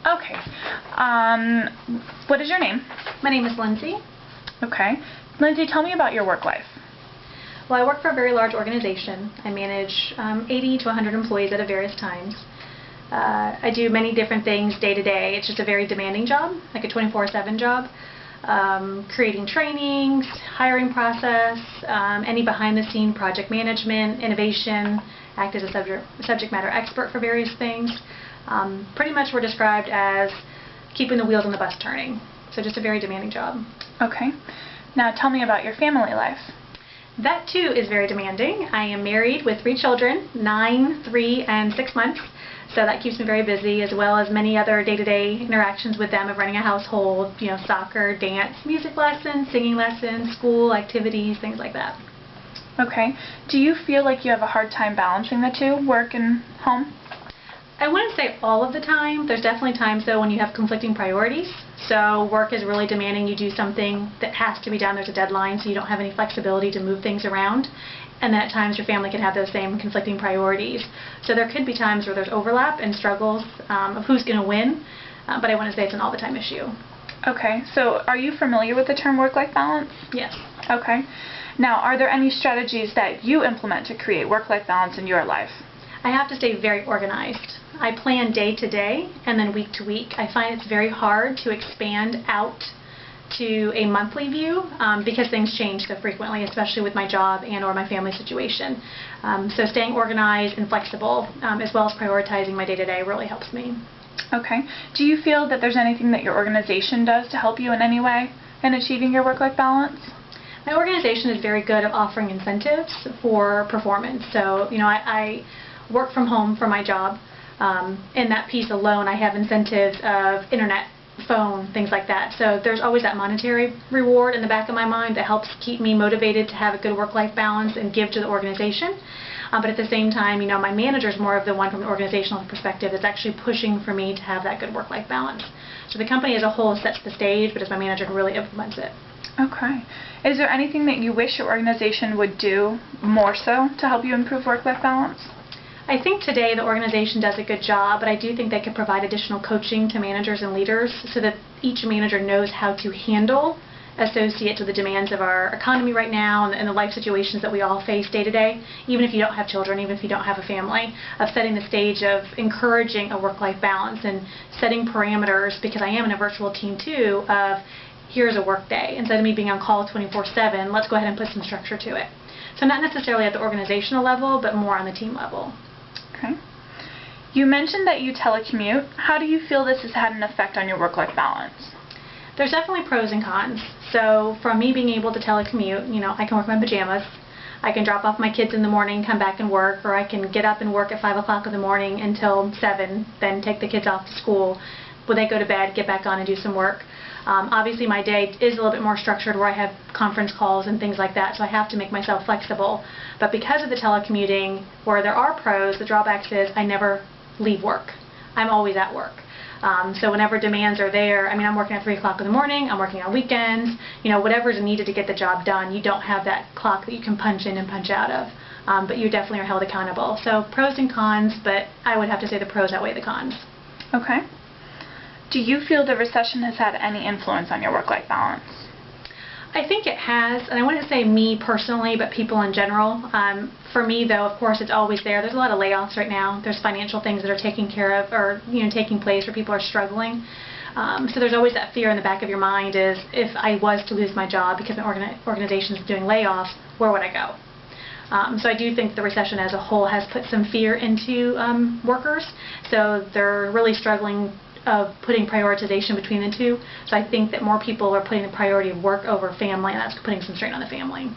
Okay. What is your name? My name is Lindsay. Okay. Lindsay, tell me about your work life. Well, I work for a very large organization. I manage 80 to 100 employees at various times. I do many different things day to day. It's just a very demanding job, like a 24/7 job. Creating trainings, hiring process, any behind-the-scene project management, innovation, act as a subject matter expert for various things. Pretty much we're described as keeping the wheels on the bus turning. So just a very demanding job. Okay. Now tell me about your family life. That too is very demanding. I am married with 3 children, 9, 3, and 6 months. So that keeps me very busy, as well as many other day-to-day interactions with them of running a household, soccer, dance, music lessons, singing lessons, school activities, things like that. Okay. Do you feel like you have a hard time balancing the two, work and home? I wouldn't say all of the time. There's definitely times, though, when you have conflicting priorities. So work is really demanding you do something that has to be done. There's a deadline, so you don't have any flexibility to move things around. And then at times your family can have those same conflicting priorities. So there could be times where there's overlap and struggles of who's going to win, but I wouldn't say it's an all-the-time issue. Okay. So are you familiar with the term work-life balance? Yes. Okay. Now, are there any strategies that you implement to create work-life balance in your life? I have to stay very organized. I plan day to day and then week to week. I find it's very hard to expand out to a monthly view because things change so frequently, especially with my job and or my family situation. So staying organized and flexible as well as prioritizing my day-to-day really helps me. Okay. Do you feel that there's anything that your organization does to help you in any way in achieving your work-life balance? My organization is very good at offering incentives for performance. So, I work from home for my job. In that piece alone, I have incentives of internet, phone, things like that. So there's always that monetary reward in the back of my mind that helps keep me motivated to have a good work-life balance and give to the organization. But at the same time, my manager is more of the one from an organizational perspective that's actually pushing for me to have that good work-life balance. So the company as a whole sets the stage, but it's my manager who really implements it. Okay. Is there anything that you wish your organization would do more so to help you improve work-life balance? I think today the organization does a good job, but I do think they could provide additional coaching to managers and leaders so that each manager knows how to handle associate to the demands of our economy right now and the life situations that we all face day to day, even if you don't have children, even if you don't have a family, of setting the stage of encouraging a work-life balance and setting parameters, because I am in a virtual team too, of here's a work day. Instead of me being on call 24/7, let's go ahead and put some structure to it. So not necessarily at the organizational level, but more on the team level. Okay. You mentioned that you telecommute. How do you feel this has had an effect on your work-life balance? There's definitely pros and cons. So from me being able to telecommute, I can work in my pajamas. I can drop off my kids in the morning, come back and work, or I can get up and work at 5 o'clock in the morning until 7, then take the kids off to school. When they go to bed, get back on and do some work. Obviously my day is a little bit more structured where I have conference calls and things like that, so I have to make myself flexible. But because of the telecommuting, where there are pros, the drawbacks is I never leave work. I'm always at work. So whenever demands are there, I'm working at 3 o'clock in the morning, I'm working on weekends, whatever's needed to get the job done, you don't have that clock that you can punch in and punch out of. But you definitely are held accountable. So pros and cons, but I would have to say the pros outweigh the cons. Okay. Do you feel the recession has had any influence on your work-life balance? I think it has, and I wouldn't say me personally, but people in general. For me, though, of course, it's always there. There's a lot of layoffs right now. There's financial things that are taken care of or taking place where people are struggling. So there's always that fear in the back of your mind is if I was to lose my job because an organization is doing layoffs, where would I go? So I do think the recession as a whole has put some fear into workers. So they're really struggling of putting prioritization between the two. So I think that more people are putting the priority of work over family, and that's putting some strain on the family.